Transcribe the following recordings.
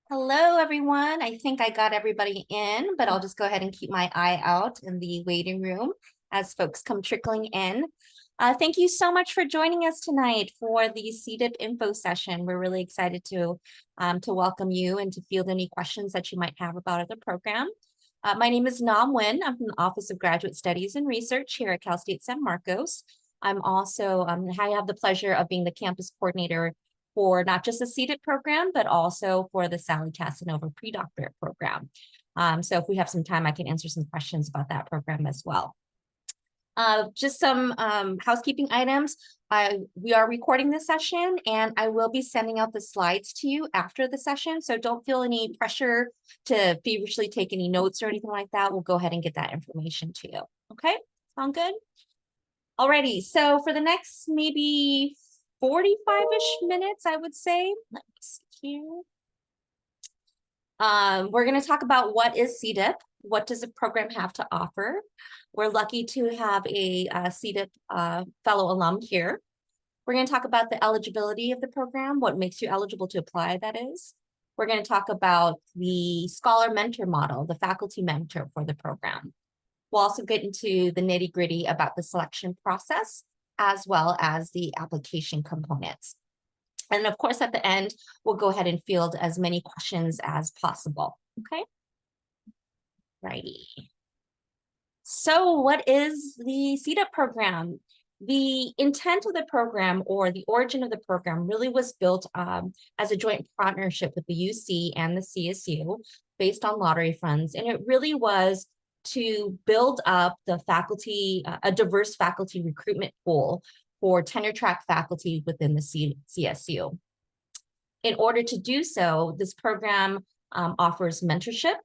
Hello, everyone. I think I got everybody in, but I'll just go ahead and keep my eye out in the waiting room as folks come trickling in. Thank you so much for joining us tonight for the CDIP info session. We're really excited to welcome you and to field any questions that you might have about the program. My name is Nam Nguyen. I'm from the Office of Graduate Studies and Research here at Cal State San Marcos. I'm also, I have the pleasure of being the campus coordinator for not just the CDIP program, but also for the Sally Casanova pre-doctorate program. So if we have some time, I can answer some questions about that program as well. Just some housekeeping items. We are recording this session and I will be sending out the slides to you after the session. So don't feel any pressure to feverishly take any notes or anything like that. We'll go ahead and get that information to you. Okay, sound good? Alrighty, so for the next maybe 45-ish minutes, I would say. Let me see here. We're going to talk about what is CDIP, what does the program have to offer. We're lucky to have a CDIP fellow alum here. We're going to talk about the eligibility of the program, what makes you eligible to apply, that is. We're going to talk about the scholar mentor model, the faculty mentor for the program. We'll also get into the nitty-gritty about the selection process, as well as the application components. And of course, at the end, we'll go ahead and field as many questions as possible, okay? Righty. So what is the CDIP program? The intent of the program or the origin of the program really was built as a joint partnership with the UC and the CSU based on lottery funds. And it really was to build up the faculty, a diverse faculty recruitment pool for tenure track faculty within the CSU. In order to do so, this program offers mentorship,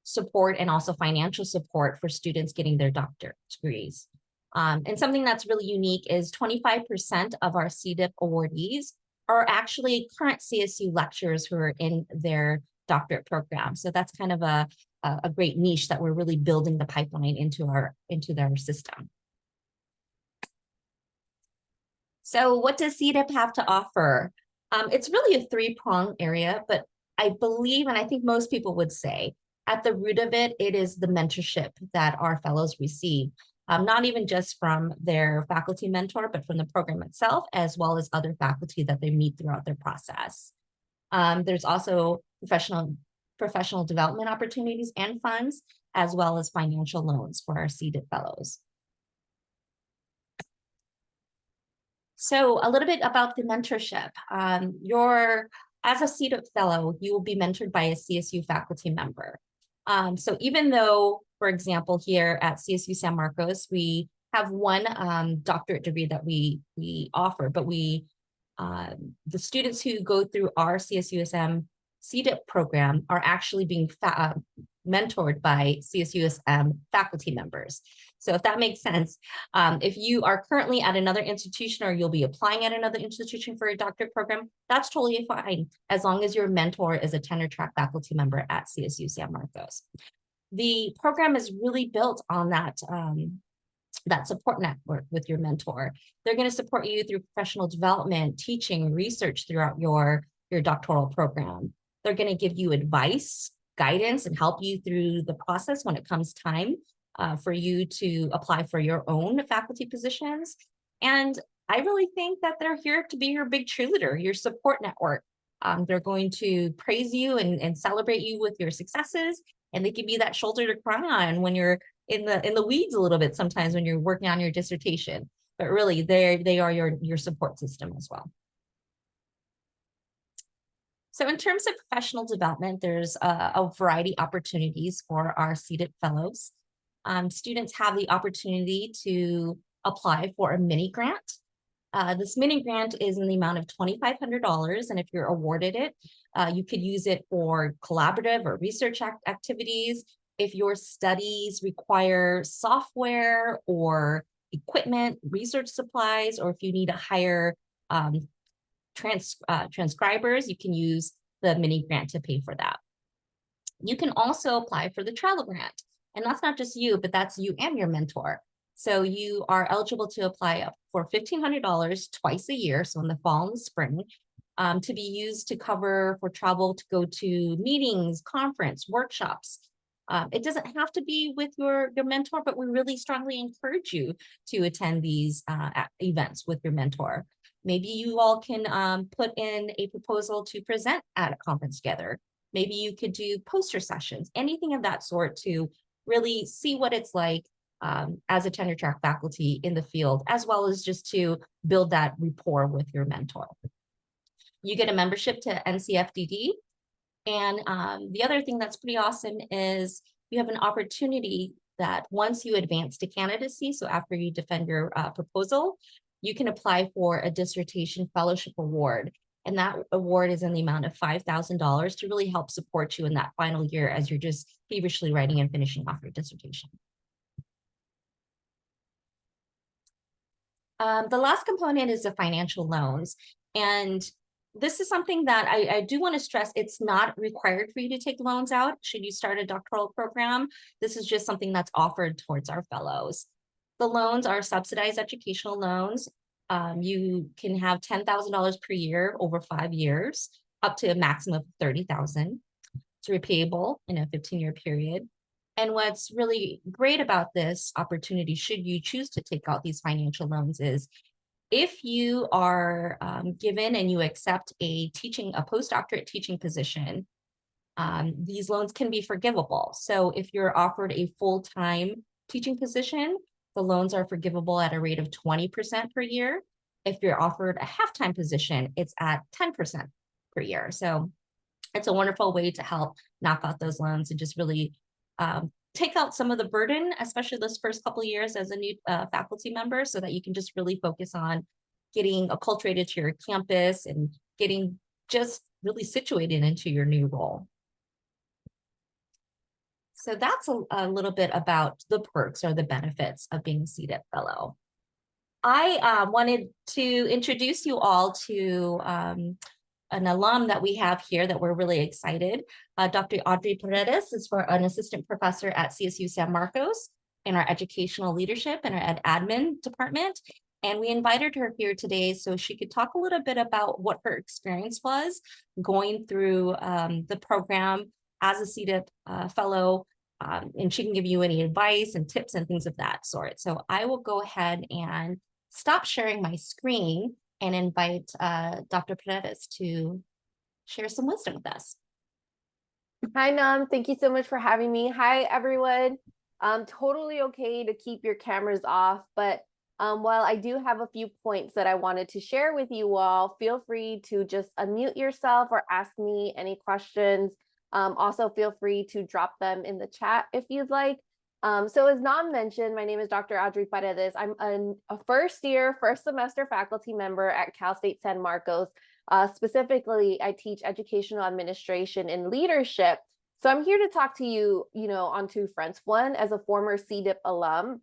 support, and also financial support for students getting their doctorate degrees. And something that's really unique is 25% of our CDIP awardees are actually current CSU lecturers who are in their doctorate program. So that's kind of a great niche that we're really building the pipeline into their system. So what does CDIP have to offer? It's really a three-pronged area, but I believe, and I think most people would say, at the root of it, it is the mentorship that our fellows receive, not even just from their faculty mentor, but from the program itself, as well as other faculty that they meet throughout their process. There's also professional development opportunities and funds, as well as financial loans for our CDIP fellows. So a little bit about the mentorship. As a CDIP fellow, you will be mentored by a CSU faculty member. So even though, for example, here at CSU San Marcos, we have one doctorate degree that we offer, but the students who go through our CSUSM CDIP program are actually being mentored by CSUSM faculty members. So if that makes sense, if you are currently at another institution or you'll be applying at another institution for a doctorate program, that's totally fine, as long as your mentor is a tenure track faculty member at CSU San Marcos. The program is really built on that support network with your mentor. They're going to support you through professional development, teaching, research throughout your doctoral program. They're going to give you advice, guidance, and help you through the process when it comes time for you to apply for your own faculty positions. And I really think that they're here to be your big cheerleader, your support network. They're going to praise you and celebrate you with your successes, and they give you that shoulder to cry on when you're in the weeds a little bit sometimes when you're working on your dissertation. But really, they are your support system as well. So in terms of professional development, there's a variety of opportunities for our CDIP fellows. Students have the opportunity to apply for a mini grant. This mini grant is in the amount of $2,500, and if you're awarded it, you could use it for collaborative or research activities. If your studies require software or equipment, research supplies, or if you need to hire transcribers, you can use the mini grant to pay for that. You can also apply for the travel grant, and that's not just you, but that's you and your mentor. So you are eligible to apply for $1,500 twice a year, so in the fall and the spring, to be used to cover for travel to go to meetings, conference, workshops. It doesn't have to be with your mentor, but we really strongly encourage you to attend these events with your mentor. Maybe you all can put in a proposal to present at a conference together. Maybe you could do poster sessions, anything of that sort to really see what it's like as a tenure track faculty in the field, as well as just to build that rapport with your mentor. You get a membership to NCFDD. And the other thing that's pretty awesome is you have an opportunity that once you advance to candidacy, so after you defend your proposal, you can apply for a dissertation fellowship award. And that award is in the amount of $5,000 to really help support you in that final year as you're just feverishly writing and finishing off your dissertation. The last component is the financial loans. And this is something that I do want to stress. It's not required for you to take loans out should you start a doctoral program. This is just something that's offered towards our fellows. The loans are subsidized educational loans. You can have $10,000 per year over 5 years, up to a maximum of $30,000. It's repayable in a 15-year period. And what's really great about this opportunity, should you choose to take out these financial loans, is if you are given and you accept a postdoctorate teaching position, these loans can be forgivable. So if you're offered a full-time teaching position, the loans are forgivable at a rate of 20% per year. If you're offered a half-time position, it's at 10% per year. So it's a wonderful way to help knock out those loans and just really take out some of the burden, especially those first couple of years as a new faculty member, so that you can just really focus on getting acculturated to your campus and getting just really situated into your new role. So that's a little bit about the perks or the benefits of being a CDIP fellow. I wanted to introduce you all to an alum that we have here that we're really excited. Dr. Audrey Paredes is an assistant professor at CSU San Marcos in our educational leadership and our admin department. And we invited her here today so she could talk a little bit about what her experience was going through the program as a CDIP fellow. And she can give you any advice and tips and things of that sort. So I will go ahead and stop sharing my screen and invite Dr. Paredes to share some wisdom with us. Hi, Nam. Thank you so much for having me. Hi, everyone. Totally okay to keep your cameras off, but while I do have a few points that I wanted to share with you all, feel free to just unmute yourself or ask me any questions. Also, feel free to drop them in the chat if you'd like. So as Nam mentioned, my name is Dr. Audrey Paredes. I'm a first semester faculty member at Cal State San Marcos. Specifically, I teach educational administration and leadership. So I'm here to talk to you, on two fronts. One, as a former CDIP alum,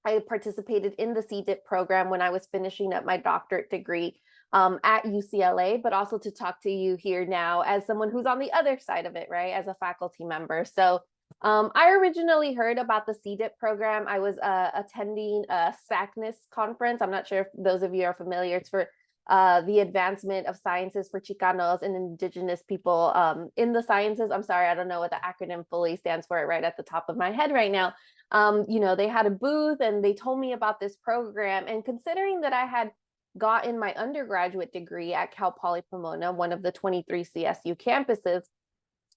I participated in the CDIP program when I was finishing up my doctorate degree at UCLA, but also to talk to you here now as someone who's on the other side of it, right, as a faculty member. So I originally heard about the CDIP program. I was attending a SACNIS conference. I'm not sure if those of you are familiar. It's for the advancement of sciences for Chicanos and indigenous people in the sciences. I'm sorry, I don't know what the acronym fully stands for right at the top of my head right now. They had a booth and they told me about this program. And considering that I had gotten my undergraduate degree at Cal Poly Pomona, one of the 23 CSU campuses,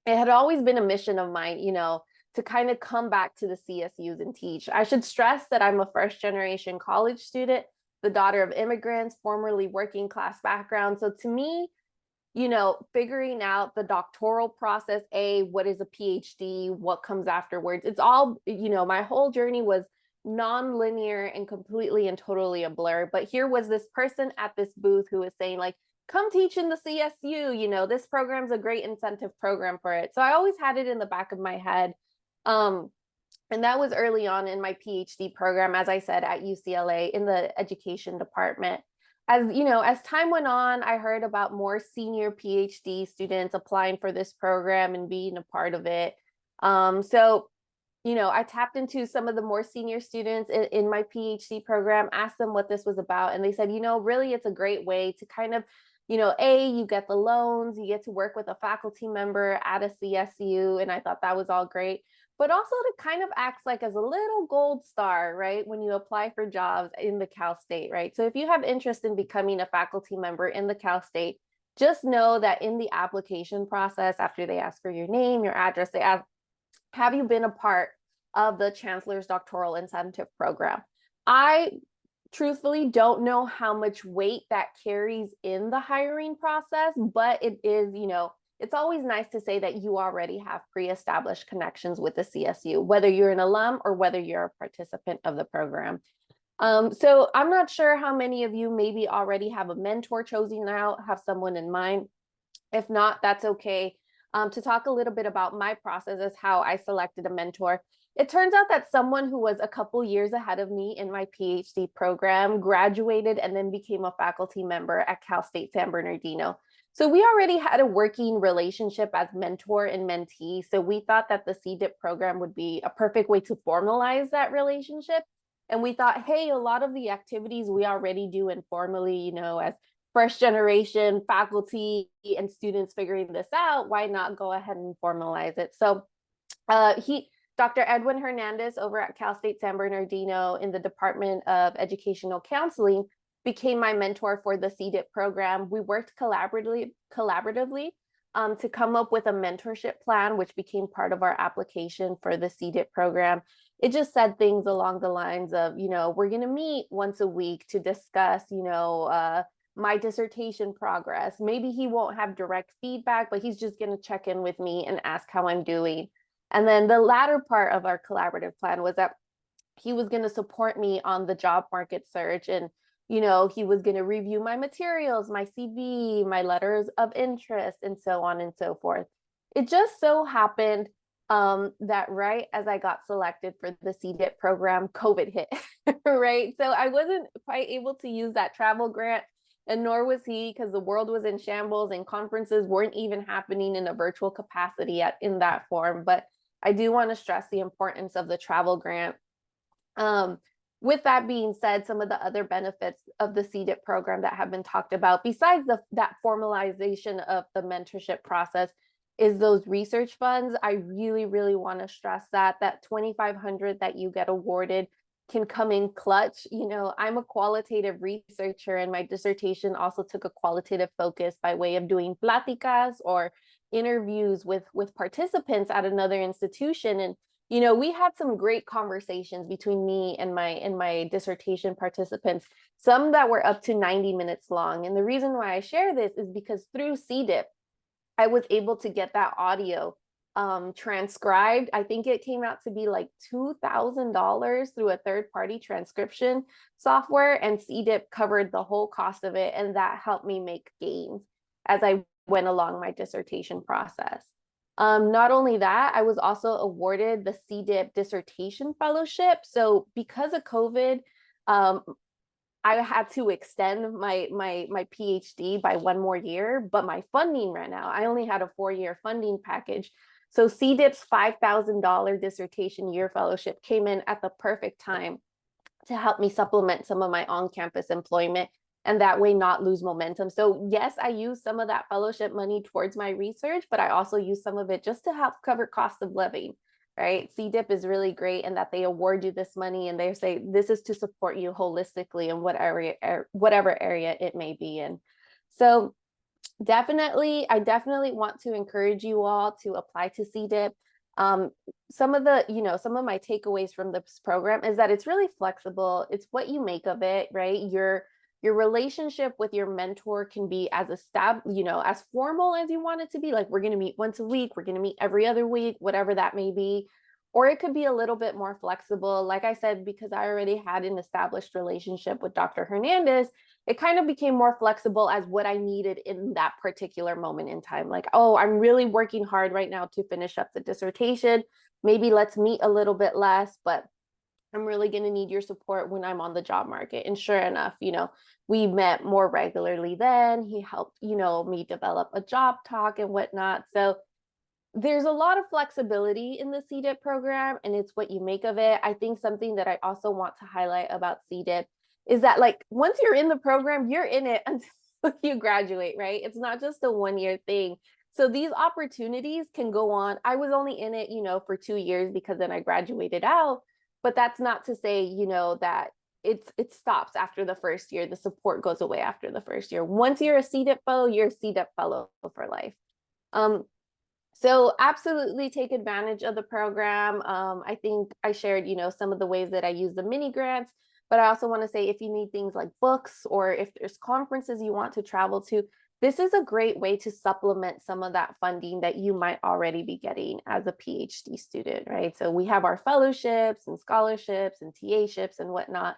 it had always been a mission of mine, to kind of come back to the CSUs and teach. I should stress that I'm a first generation college student, the daughter of immigrants, formerly working class background. So to me, figuring out the doctoral process, what is a PhD, what comes afterwards, it's all, my whole journey was non-linear and completely and totally a blur. But here was this person at this booth who was saying, like, come teach in the CSU, this program's a great incentive program for it. So I always had it in the back of my head. And that was early on in my PhD program, as I said, at UCLA in the education department. As time went on, I heard about more senior PhD students applying for this program and being a part of it. I tapped into some of the more senior students in my PhD program, asked them what this was about. And they said, really, it's a great way to kind of, you get the loans, you get to work with a faculty member at a CSU, and I thought that was all great. But also to kind of acts like as a little gold star, right, when you apply for jobs in the Cal State, right? So if you have interest in becoming a faculty member in the Cal State, just know that in the application process, after they ask for your name, your address, they ask, have you been a part of the Chancellor's Doctoral Incentive Program? I truthfully don't know how much weight that carries in the hiring process, but it is, it's always nice to say that you already have pre-established connections with the CSU, whether you're an alum or whether you're a participant of the program. So I'm not sure how many of you maybe already have a mentor chosen out, have someone in mind. If not, that's okay. To talk a little bit about my process as how I selected a mentor. It turns out that someone who was a couple years ahead of me in my PhD program graduated and then became a faculty member at Cal State San Bernardino. So we already had a working relationship as mentor and mentee. So we thought that the CDIP program would be a perfect way to formalize that relationship. And we thought, hey, a lot of the activities we already do informally, as first generation faculty and students figuring this out, why not go ahead and formalize it? So Dr. Edwin Hernandez over at Cal State San Bernardino in the Department of Educational Counseling became my mentor for the CDIP program. We worked collaboratively to come up with a mentorship plan, which became part of our application for the CDIP program. It just said things along the lines of, we're going to meet once a week to discuss, my dissertation progress. Maybe he won't have direct feedback, but he's just going to check in with me and ask how I'm doing. And then the latter part of our collaborative plan was that he was going to support me on the job market search. And, he was going to review my materials, my CV, my letters of interest, and so on and so forth. It just so happened that right as I got selected for the CDIP program, COVID hit, right? So I wasn't quite able to use that travel grant, and nor was he, because the world was in shambles and conferences weren't even happening in a virtual capacity in that form. But I do want to stress the importance of the travel grant. With that being said, some of the other benefits of the CDIP program that have been talked about, besides that formalization of the mentorship process, is those research funds. I really, really want to stress that $2,500 that you get awarded can come in clutch. I'm a qualitative researcher, and my dissertation also took a qualitative focus by way of doing pláticas or interviews with participants at another institution. And we had some great conversations between me and my dissertation participants, some that were up to 90 minutes long. And the reason why I share this is because through CDIP, I was able to get that audio transcribed. I think it came out to be like $2,000 through a third-party transcription software, and CDIP covered the whole cost of it. And that helped me make gains as I went along my dissertation process. Not only that, I was also awarded the CDIP dissertation fellowship. So because of COVID, I had to extend my PhD by one more year, but my funding ran out. I only had a 4-year funding package. So CDIP's $5,000 dissertation year fellowship came in at the perfect time to help me supplement some of my on-campus employment, and that way not lose momentum. So yes, I use some of that fellowship money towards my research, but I also use some of it just to help cover cost of living, right? CDIP is really great in that they award you this money and they say, this is to support you holistically in whatever area it may be in. So I definitely want to encourage you all to apply to CDIP. Some of my takeaways from this program is that it's really flexible. It's what you make of it, right? Your relationship with your mentor can be as as formal as you want it to be. Like, we're going to meet once a week, we're going to meet every other week, whatever that may be. Or it could be a little bit more flexible. Like I said, because I already had an established relationship with Dr. Hernandez, it kind of became more flexible as what I needed in that particular moment in time. Like, oh, I'm really working hard right now to finish up the dissertation. Maybe let's meet a little bit less, but I'm really going to need your support when I'm on the job market. And sure enough, we met more regularly then. He helped, me develop a job talk and whatnot. So there's a lot of flexibility in the CDIP program, and it's what you make of it. I think something that I also want to highlight about CDIP is that, like, once you're in the program, you're in it you graduate, right? It's not just a 1-year thing. So these opportunities can go on. I was only in it, for 2 years because then I graduated out. But that's not to say, that it stops after the first year. The support goes away after the first year. Once you're a CDIP fellow, you're a CDIP fellow for life. So absolutely take advantage of the program. I think I shared, some of the ways that I use the mini grants, but I also want to say if you need things like books or if there's conferences you want to travel to, this is a great way to supplement some of that funding that you might already be getting as a PhD student, right? So we have our fellowships and scholarships and TA-ships and whatnot,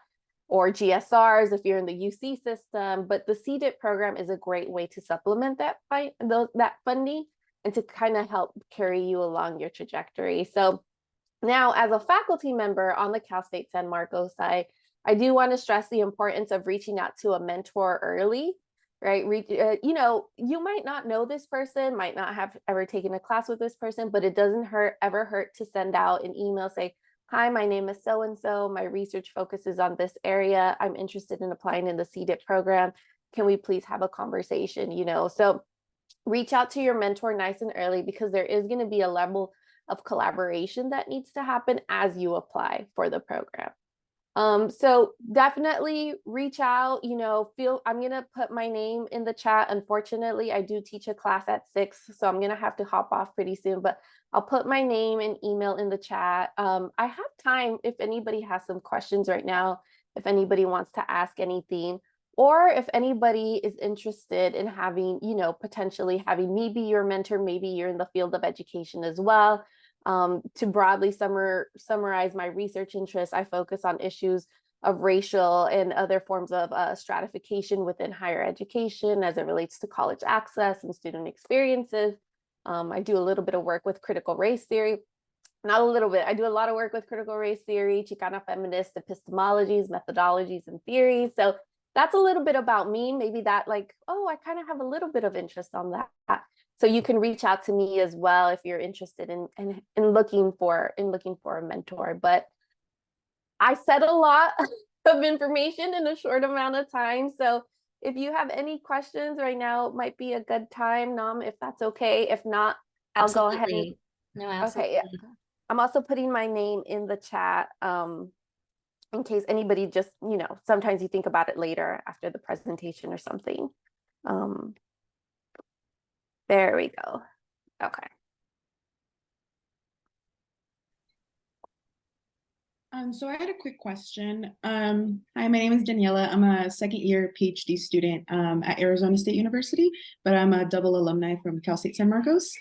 or GSRs if you're in the UC system, but the CDIP program is a great way to supplement that funding and to kind of help carry you along your trajectory. So now as a faculty member on the Cal State San Marcos side, I do want to stress the importance of reaching out to a mentor early, right? You might not know this person, might not have ever taken a class with this person, but it doesn't ever hurt to send out an email, say, hi, my name is so-and-so, my research focuses on this area, I'm interested in applying in the CDIP program, can we please have a conversation, So reach out to your mentor nice and early because there is going to be a level of collaboration that needs to happen as you apply for the program. So definitely reach out, I'm going to put my name in the chat. Unfortunately, I do teach a class at 6, so I'm going to have to hop off pretty soon, but I'll put my name and email in the chat. I have time if anybody has some questions right now, if anybody wants to ask anything, or if anybody is interested in having, potentially having me be your mentor, maybe you're in the field of education as well. To broadly summarize my research interests, I focus on issues of racial and other forms of stratification within higher education as it relates to college access and student experiences. I do a little bit of work with critical race theory. Not a little bit. I do a lot of work with critical race theory, Chicana feminist epistemologies, methodologies, and theories. So that's a little bit about me. Maybe that I kind of have a little bit of interest on that. So you can reach out to me as well if you're interested in looking for a mentor. But I said a lot of information in a short amount of time. So if you have any questions right now, it might be a good time, Nam, if that's okay. If not, I'll go ahead. No, absolutely. Okay. I'm also putting my name in the chat in case anybody just, sometimes you think about it later after the presentation or something. There we go. Okay. So I had a quick question. Hi, my name is Daniela. I'm a second-year PhD student at Arizona State University, but I'm a double alumni from Cal State San Marcos.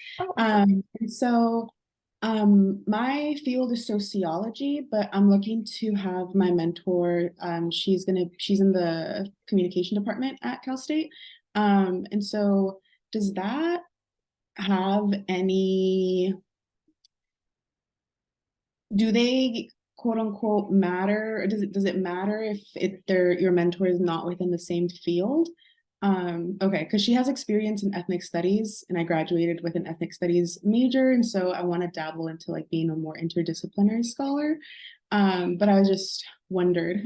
My field is sociology, but I'm looking to have my mentor. She's in the communication department at Cal State. And so does that have any, do they quote unquote matter? Or does it matter if your mentor is not within the same field? Okay, because she has experience in ethnic studies and I graduated with an ethnic studies major. And so I want to dabble into being a more interdisciplinary scholar. But I was just wondered.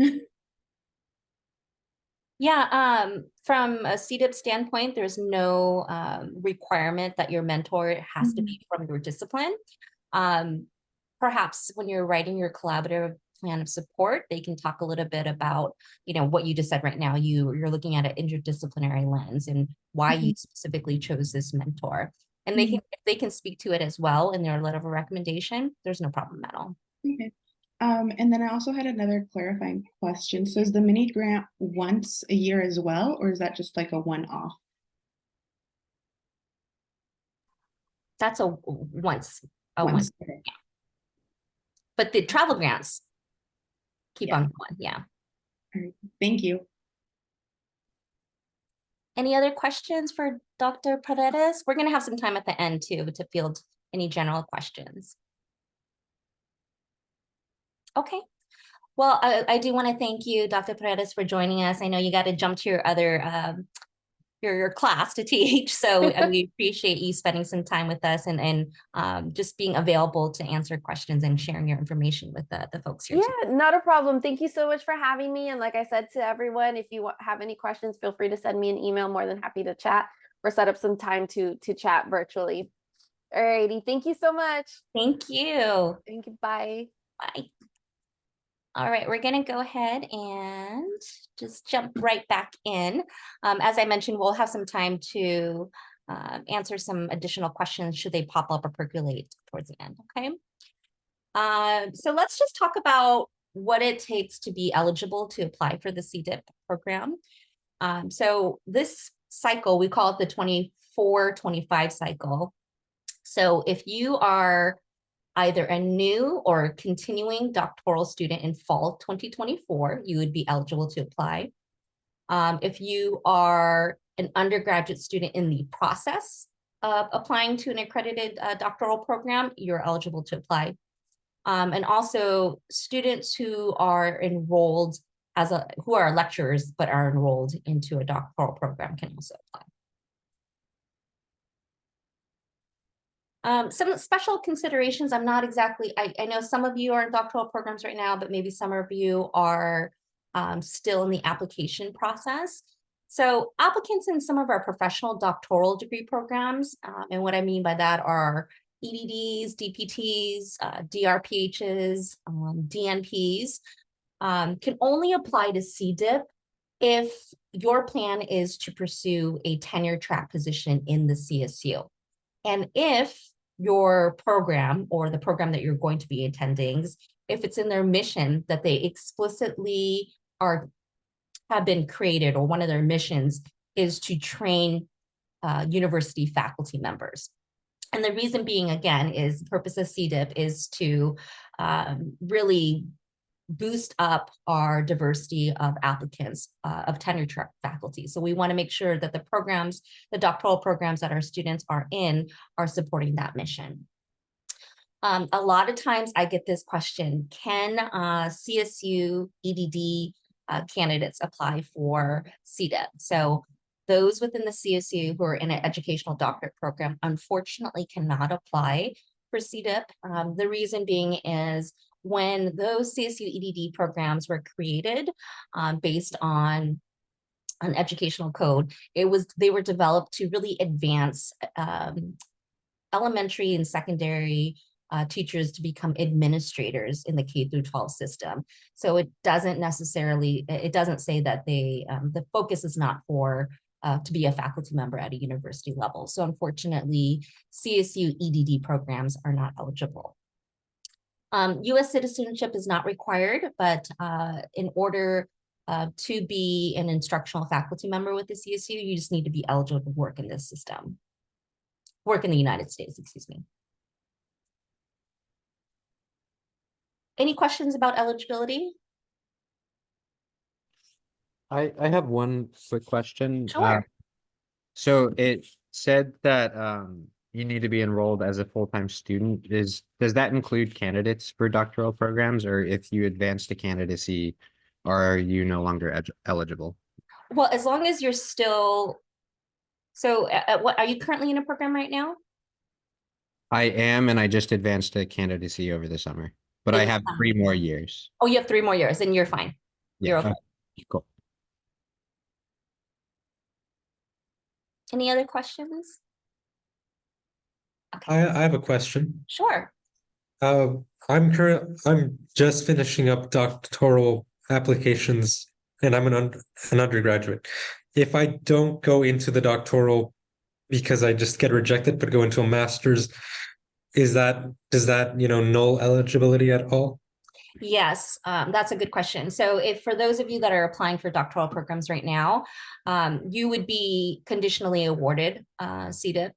Yeah, from a CDIP standpoint, there's no requirement that your mentor has to be from your discipline. Perhaps when you're writing your collaborative plan of support, they can talk a little bit about, what you just said right now. You're looking at an interdisciplinary lens and why you specifically chose this mentor. And they can speak to it as well in their letter of recommendation. There's no problem at all. Okay. And then I also had another clarifying question. So is the mini grant once a year as well, or is that just like a one-off? That's a once. Okay. Yeah. But the travel grants keep on going. Yeah. All right. Thank you. Any other questions for Dr. Paredes? We're going to have some time at the end too to field any general questions. Okay. Well, I do want to thank you, Dr. Paredes, for joining us. I know you got to jump to your other your class to teach. So we appreciate you spending some time with us and just being available to answer questions and sharing your information with the folks here. Yeah, not a problem. Thank you so much for having me. And like I said to everyone, if you have any questions, feel free to send me an email. More than happy to chat or set up some time to chat virtually. Alrighty, thank you so much. Thank you. Thank you. Bye. Bye. All right, we're going to go ahead and just jump right back in. As I mentioned, we'll have some time to answer some additional questions should they pop up or percolate towards the end, okay? So let's just talk about what it takes to be eligible to apply for the CDIP program. So this cycle, we call it the 24-25 cycle. So if you are either a new or continuing doctoral student in fall 2024, you would be eligible to apply. If you are an undergraduate student in the process of applying to an accredited doctoral program, you're eligible to apply. And also students who are enrolled who are lecturers but are enrolled into a doctoral program can also apply. Some special considerations, I'm not exactly, I know some of you are in doctoral programs right now, but maybe some of you are still in the application process. So applicants in some of our professional doctoral degree programs, and what I mean by that are EDDs, DPTs, DRPHs, DNPs, can only apply to CDIP if your plan is to pursue a tenure track position in the CSU. And if your program or the program that you're going to be attending, if it's in their mission that they explicitly have been created, or one of their missions is to train university faculty members. And the reason being, again, is the purpose of CDIP is to really boost up our diversity of applicants of tenure track faculty. So we want to make sure that the programs, the doctoral programs that our students are in, are supporting that mission. A lot of times I get this question: can CSU EDD candidates apply for CDIP? So those within the CSU who are in an educational doctorate program unfortunately cannot apply for CDIP. The reason being is when those CSU EDD programs were created based on an educational code, they were developed to really advance elementary and secondary teachers to become administrators in the K-12 system. So it doesn't say that the focus is not for to be a faculty member at a university level. So unfortunately, CSU EDD programs are not eligible. US citizenship is not required, but in order to be an instructional faculty member with the CSU, you just need to be eligible to work in this system, work in the United States, excuse me. Any questions about eligibility? I have one quick question. Sure. So it said that you need to be enrolled as a full-time student. Does that include candidates for doctoral programs, or if you advance to candidacy, are you no longer eligible? Well, as long as you're still, so what are you currently in a program right now? I am, and I just advanced to candidacy over the summer, but I have 3 more years. Oh, you have 3 more years, and you're fine. You're okay. Cool. Any other questions? I have a question. Sure. I'm just finishing up doctoral applications, and I'm an undergraduate. If I don't go into the doctoral because I just get rejected, but go into a master's, does that null eligibility at all? Yes, that's a good question. So if for those of you that are applying for doctoral programs right now, you would be conditionally awarded CDIP.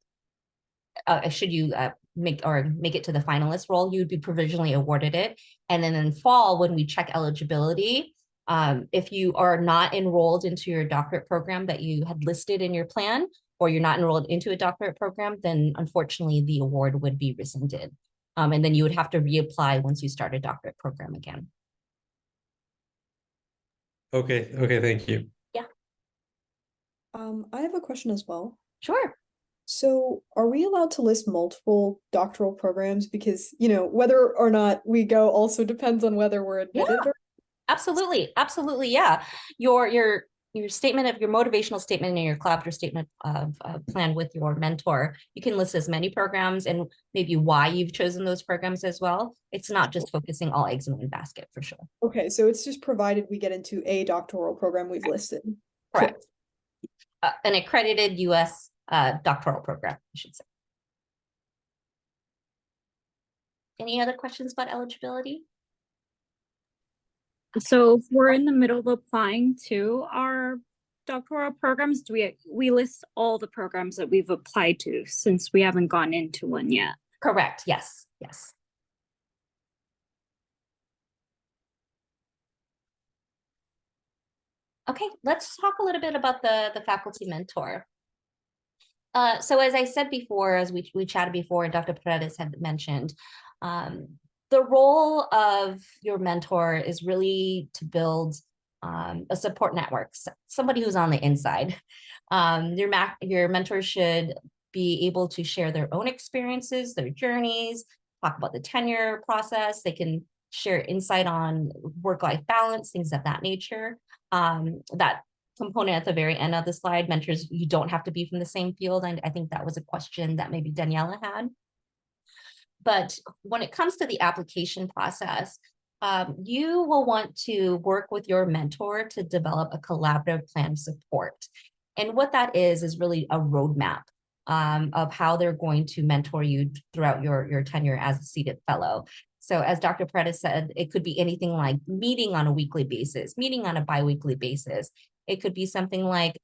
Should you make it to the finalist role, you'd be provisionally awarded it. And then in fall, when we check eligibility, if you are not enrolled into your doctorate program that you had listed in your plan, or you're not enrolled into a doctorate program, then unfortunately the award would be rescinded. And then you would have to reapply once you start a doctorate program again. Okay, thank you. Yeah. I have a question as well. Sure. So, are we allowed to list multiple doctoral programs? Because, whether or not we go also depends on whether we're admitted or Absolutely, absolutely, yeah. Your statement of your motivational statement and your collaborative statement of plan with your mentor, you can list as many programs and maybe why you've chosen those programs as well. It's not just focusing all eggs in one basket for sure. Okay, so it's just provided we get into a doctoral program we've listed. Cool. Correct. An accredited US doctoral program, I should say. Any other questions about eligibility? So if we're in the middle of applying to our doctoral programs, do we list all the programs that we've applied to since we haven't gone into one yet? Correct, yes, yes. Okay, let's talk a little bit about the faculty mentor. So as I said before, as we chatted before, and Dr. Paredes had mentioned, the role of your mentor is really to build a support network, somebody who's on the inside. Your mentor should be able to share their own experiences, their journeys, talk about the tenure process. They can share insight on work-life balance, things of that nature. That component at the very end of the slide, mentors, you don't have to be from the same field. And I think that was a question that maybe Daniela had. But when it comes to the application process, you will want to work with your mentor to develop a collaborative plan of support. And what that is really a roadmap of how they're going to mentor you throughout your tenure as a CDIP fellow. So as Dr. Paredes said, it could be anything like meeting on a weekly basis, meeting on a biweekly basis. It could be something like,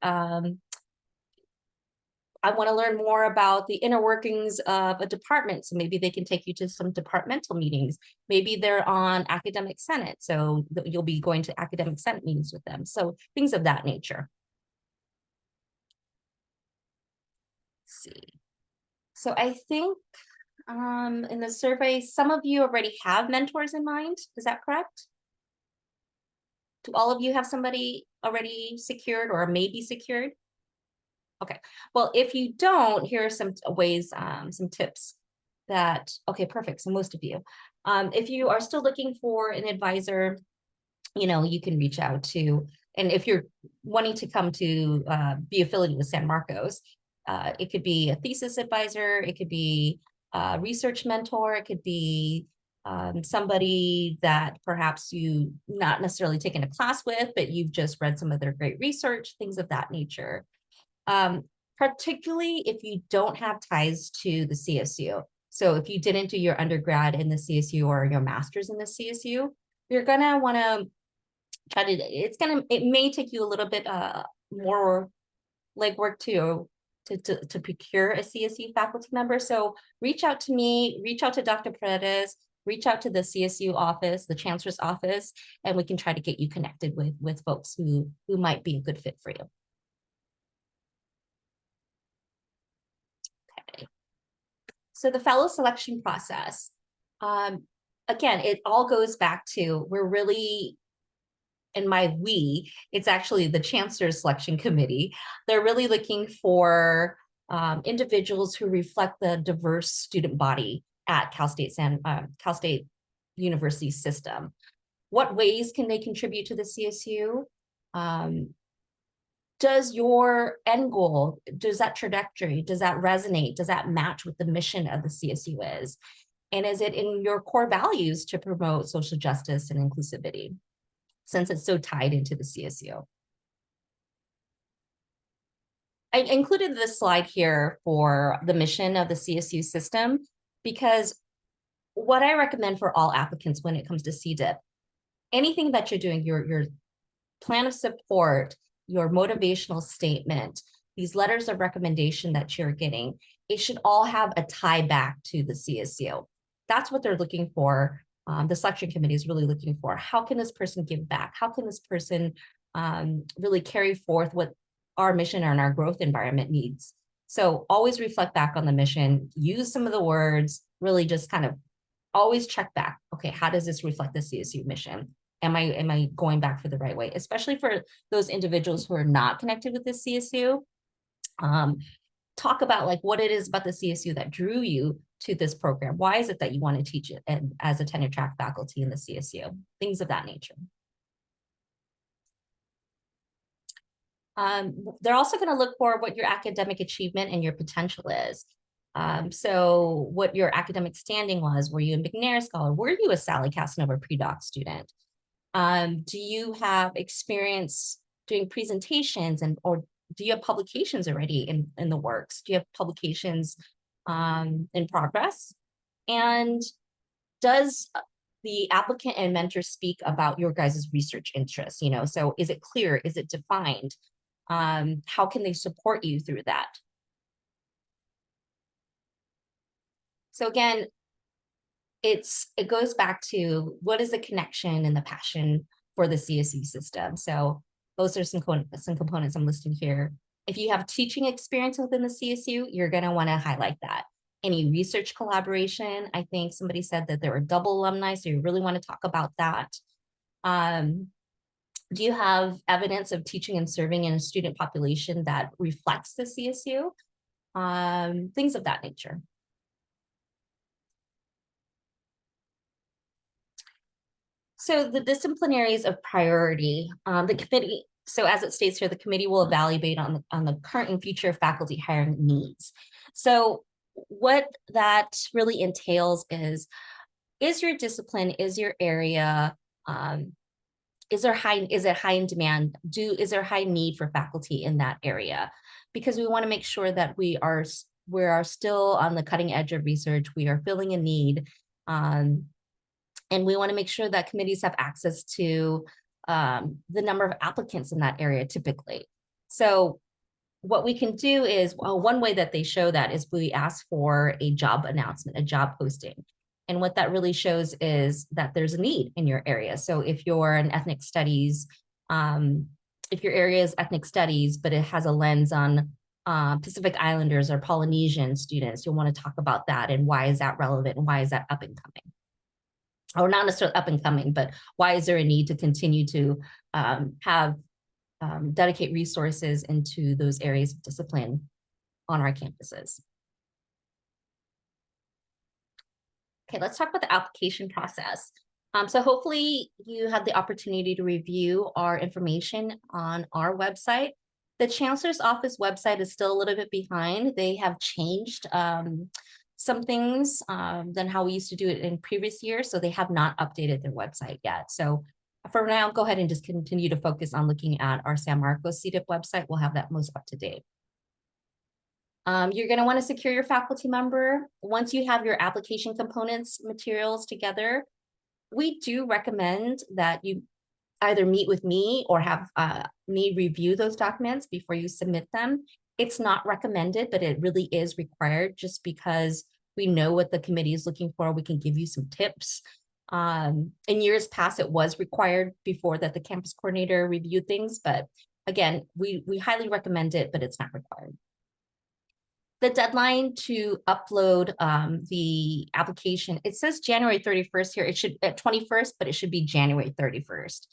I want to learn more about the inner workings of a department. So maybe they can take you to some departmental meetings. Maybe they're on academic senate. So you'll be going to academic senate meetings with them. So things of that nature. Let's see. So I think in the survey, some of you already have mentors in mind. Is that correct? Do all of you have somebody already secured or maybe secured? Okay, well, if you don't, here are some ways, some tips that, okay, perfect. So most of you, if you are still looking for an advisor, you can reach out to, and if you're wanting to come to be affiliated with San Marcos, it could be a thesis advisor, it could be a research mentor, it could be somebody that perhaps you not necessarily taken a class with, but you've just read some of their great research, things of that nature. Particularly if you don't have ties to the CSU. So if you didn't do your undergrad in the CSU or your master's in the CSU, you're gonna wanna try to, it may take you a little bit more legwork to procure a CSU faculty member. So reach out to me, reach out to Dr. Paredes, reach out to the CSU office, the Chancellor's office, and we can try to get you connected with folks who might be a good fit for you. So the fellow selection process, again, it all goes back to, we're really, it's actually the Chancellor's Selection Committee. They're really looking for individuals who reflect the diverse student body at Cal State University system. What ways can they contribute to the CSU? Does your end goal, does that trajectory, does that resonate? Does that match what the mission of the CSU is? And is it in your core values to promote social justice and inclusivity, since it's so tied into the CSU? I included this slide here for the mission of the CSU system, because what I recommend for all applicants when it comes to CDIP, anything that you're doing, your plan of support, your motivational statement, these letters of recommendation that you're getting, it should all have a tie back to the CSU. That's what they're looking for. The selection committee is really looking for. How can this person give back? How can this person really carry forth what our mission and our growth environment needs? So always reflect back on the mission, use some of the words, really just kind of always check back. Okay, how does this reflect the CSU mission? Am I going back for the right way? Especially for those individuals who are not connected with the CSU. Talk about like what it is about the CSU that drew you to this program. Why is it that you want to teach it and as a tenure track faculty in the CSU? Things of that nature. They're also going to look for what your academic achievement and your potential is. So what your academic standing was. Were you a McNair Scholar? Were you a Sally Casanova pre-doc student? Do you have experience doing presentations or do you have publications already in the works? Do you have publications in progress? And does the applicant and mentor speak about your guys' research interests? You know, so is it clear? Is it defined? How can they support you through that? So again, it goes back to what is the connection and the passion for the CSU system. So those are some components I'm listing here. If you have teaching experience within the CSU, you're going to want to highlight that. Any research collaboration, I think somebody said that there were double alumni, so you really want to talk about that. Do you have evidence of teaching and serving in a student population that reflects the CSU? Things of that nature. So the disciplinaries of priority, the committee, so as it states here, the committee will evaluate on the current and future faculty hiring needs. So what that really entails is your discipline, is your area, is it high in demand? Is there high need for faculty in that area? Because we want to make sure that we are still on the cutting edge of research. We are filling a need. And we want to make sure that committees have access to the number of applicants in that area typically. So what we can do is, well, one way that they show that is we ask for a job announcement, a job posting. And what that really shows is that there's a need in your area. So if you're an ethnic studies, if your area is ethnic studies, but it has a lens on Pacific Islanders or Polynesian students, you'll want to talk about that and why is that relevant and why is that up and coming? Or not necessarily up and coming, but why is there a need to continue to dedicate resources into those areas of discipline on our campuses? Okay, let's talk about the application process. So hopefully you had the opportunity to review our information on our website. The Chancellor's Office website is still a little bit behind. They have changed some things than how we used to do it in previous years. So they have not updated their website yet. So for now, go ahead and just continue to focus on looking at our San Marcos CDIP website. We'll have that most up to date. You're going to want to secure your faculty member. Once you have your application components materials together, we do recommend that you either meet with me or have me review those documents before you submit them. It's not recommended, but it really is required just because we know what the committee is looking for. We can give you some tips. In years past, it was required before that the campus coordinator reviewed things, but again, we highly recommend it, but it's not required. The deadline to upload the application, it says January 31st here. It should at 21st, but it should be January 31st.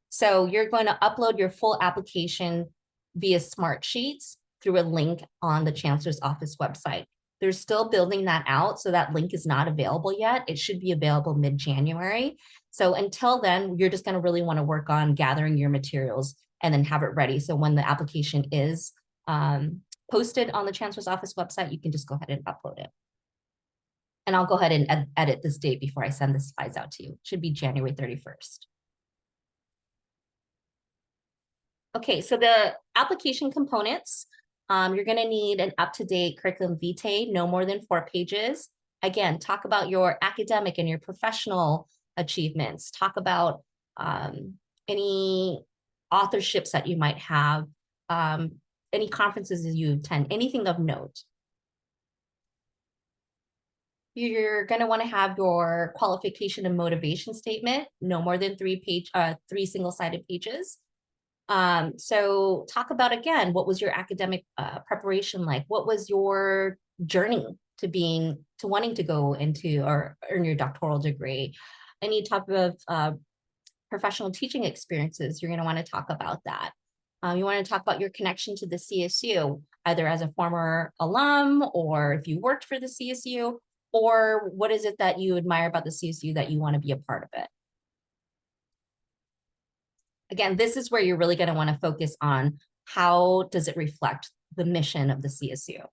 So you're going to upload your full application via Smartsheets through a link on the Chancellor's Office website. They're still building that out, so that link is not available yet. It should be available mid-January. So until then, you're just going to really want to work on gathering your materials and then have it ready. So when the application is posted on the Chancellor's Office website, you can just go ahead and upload it. And I'll go ahead and edit this date before I send the slides out to you. It should be January 31st. Okay, so the application components, you're going to need an up-to-date curriculum vitae, no more than 4 pages. Again, talk about your academic and your professional achievements. Talk about any authorships that you might have, any conferences that you attend, anything of note. You're going to want to have your qualification and motivation statement, no more than 3 single-sided pages. So talk about, again, what was your academic preparation like? What was your journey to wanting to go into or earn your doctoral degree? Any type of professional teaching experiences, you're going to want to talk about that. You want to talk about your connection to the CSU, either as a former alum or if you worked for the CSU, or what is it that you admire about the CSU that you want to be a part of it. Again, this is where you're really going to want to focus on how does it reflect the mission of the CSU.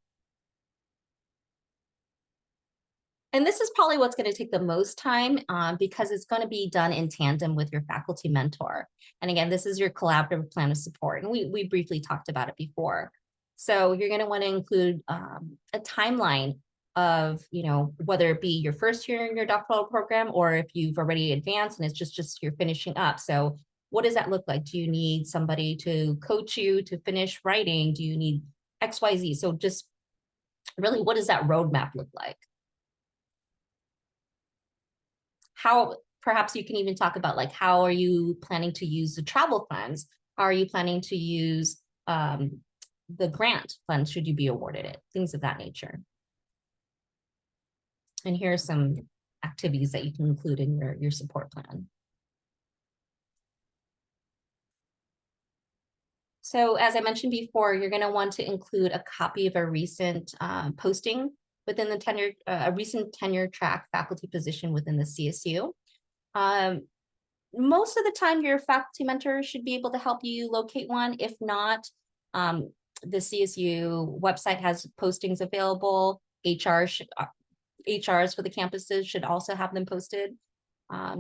And this is probably what's going to take the most time because it's going to be done in tandem with your faculty mentor. And again, this is your collaborative plan of support. And we briefly talked about it before. So you're going to want to include a timeline of, whether it be your first year in your doctoral program or if you've already advanced and it's just you're finishing up. So what does that look like? Do you need somebody to coach you to finish writing? Do you need XYZ? So just really, what does that roadmap look like? How perhaps you can even talk about like, how are you planning to use the travel funds? How are you planning to use the grant funds should you be awarded it? Things of that nature. And here are some activities that you can include in your support plan. So as I mentioned before, you're going to want to include a copy of a recent posting within the tenure, a recent tenure track faculty position within the CSU. Most of the time, your faculty mentor should be able to help you locate one. If not, the CSU website has postings available. HRs for the campuses should also have them posted.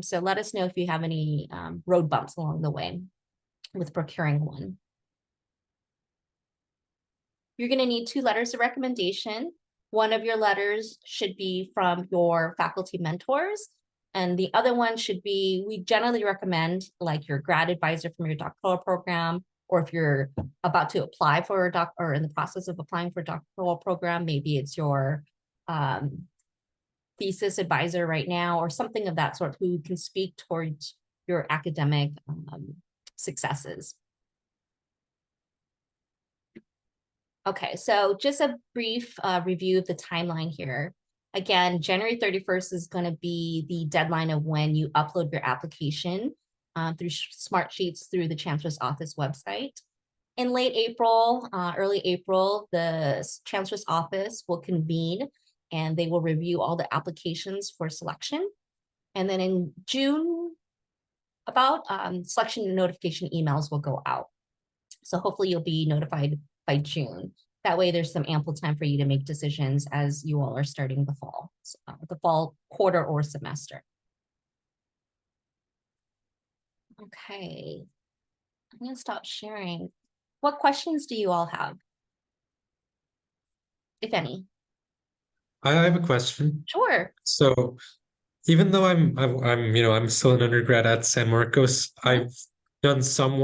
So let us know if you have any road bumps along the way with procuring one. You're going to need 2 letters of recommendation. One of your letters should be from your faculty mentors, and the other one should be, we generally recommend like your grad advisor from your doctoral program, or if you're about to apply for a or in the process of applying for a doctoral program, maybe it's your thesis advisor right now, or something of that sort who can speak towards your academic successes. Okay, so just a brief review of the timeline here. Again, January 31st is going to be the deadline of when you upload your application through Smartsheets through the Chancellor's Office website. In late April, early April, the Chancellor's Office will convene and they will review all the applications for selection. And then in June, about selection notification emails will go out. So hopefully you'll be notified by June. That way there's some ample time for you to make decisions as you all are starting the fall quarter or semester. Okay, I'm gonna stop sharing. What questions do you all have? If any. I have a question. Sure. So even though I'm still an undergrad at San Marcos, I've done some work